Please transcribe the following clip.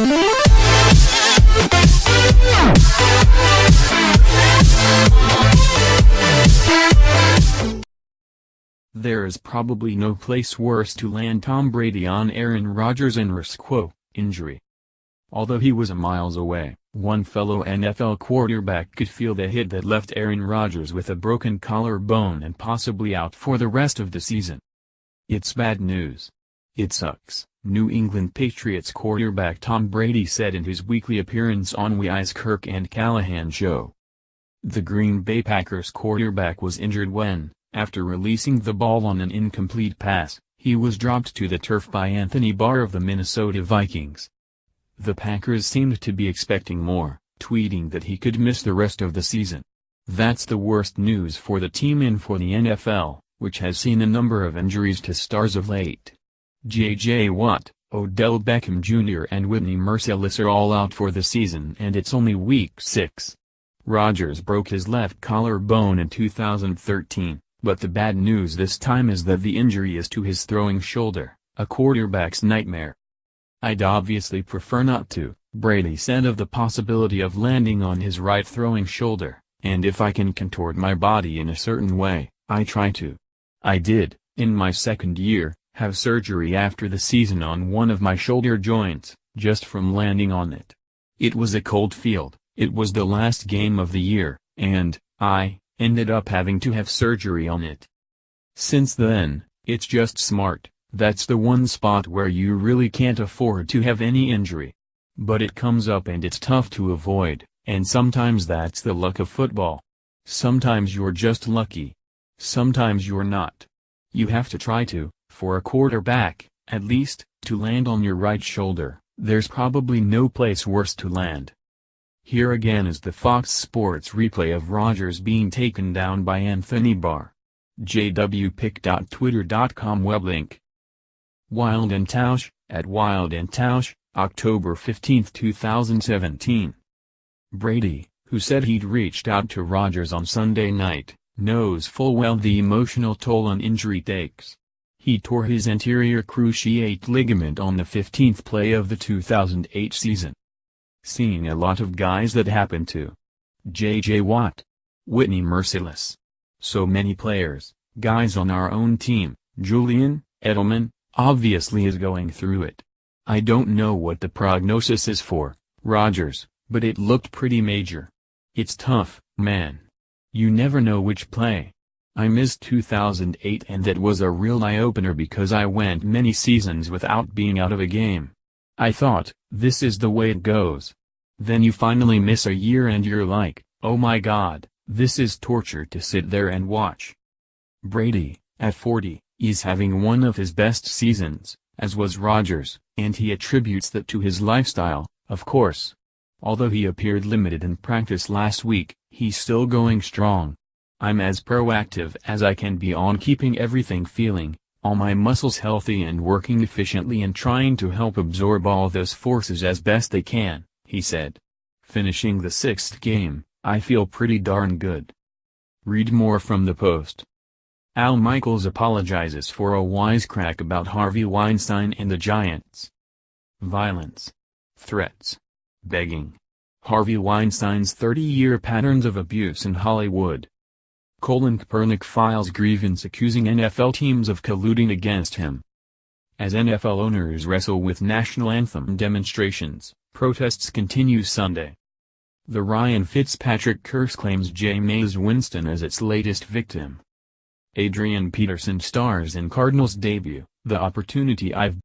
There is probably no place worse to land Tom Brady on Aaron Rodgers&rsquo injury. Although he was miles away, one fellow NFL quarterback could feel the hit that left Aaron Rodgers with a broken collarbone and possibly out for the rest of the season. It's bad news. It sucks, New England Patriots quarterback Tom Brady said in his weekly appearance on WEEI's Kirk and Callahan Show. The Green Bay Packers quarterback was injured when, after releasing the ball on an incomplete pass, he was dropped to the turf by Anthony Barr of the Minnesota Vikings. The Packers seemed to be expecting more, tweeting that he could miss the rest of the season. That's the worst news for the team and for the NFL, which has seen a number of injuries to stars of late. J.J. Watt, Odell Beckham Jr. and Whitney Mercilus are all out for the season and it's only week 6. Rodgers broke his left collarbone in 2013, but the bad news this time is that the injury is to his throwing shoulder, a quarterback's nightmare. "I'd obviously prefer not to," Brady said of the possibility of landing on his right throwing shoulder, "and if I can contort my body in a certain way, I try to. I did, in my second year, have surgery after the season on one of my shoulder joints, just from landing on it. It was a cold field, it was the last game of the year, and I ended up having to have surgery on it. Since then, it's just smart, that's the one spot where you really can't afford to have any injury. But it comes up and it's tough to avoid, and sometimes that's the luck of football. Sometimes you're just lucky. Sometimes you're not. You have to try to, for a quarterback, at least, to land on your right shoulder. There's probably no place worse to land." Here again is the Fox Sports replay of Rodgers being taken down by Anthony Barr. jwpic.twitter.com web link. Wild and Tausch, at Wild and Tausch, October 15, 2017. Brady, who said he'd reached out to Rodgers on Sunday night, knows full well the emotional toll an injury takes. He tore his anterior cruciate ligament on the 15th play of the 2008 season. Seeing a lot of guys that happen to. J.J. Watt. Whitney Mercilus. So many players, guys on our own team. Julian Edelman, obviously is going through it. I don't know what the prognosis is for Rodgers, but it looked pretty major. It's tough, man. You never know which play. I missed 2008 and that was a real eye-opener because I went many seasons without being out of a game. I thought, this is the way it goes. Then you finally miss a year and you're like, oh my god, this is torture to sit there and watch. Brady, at 40, is having one of his best seasons, as was Rodgers, and he attributes that to his lifestyle, of course. Although he appeared limited in practice last week, he's still going strong. I'm as proactive as I can be on keeping everything feeling, all my muscles healthy and working efficiently and trying to help absorb all those forces as best they can, he said. Finishing the 6th game, I feel pretty darn good. Read more from the Post. Al Michaels apologizes for a wisecrack about Harvey Weinstein and the Giants. Violence. Threats. Begging. Harvey Weinstein's 30-year patterns of abuse in Hollywood. Colin Kaepernick files grievance accusing NFL teams of colluding against him. As NFL owners wrestle with national anthem demonstrations, protests continue Sunday. The Ryan Fitzpatrick curse claims Jameis Winston as its latest victim. Adrian Peterson stars in Cardinals debut, The Opportunity I've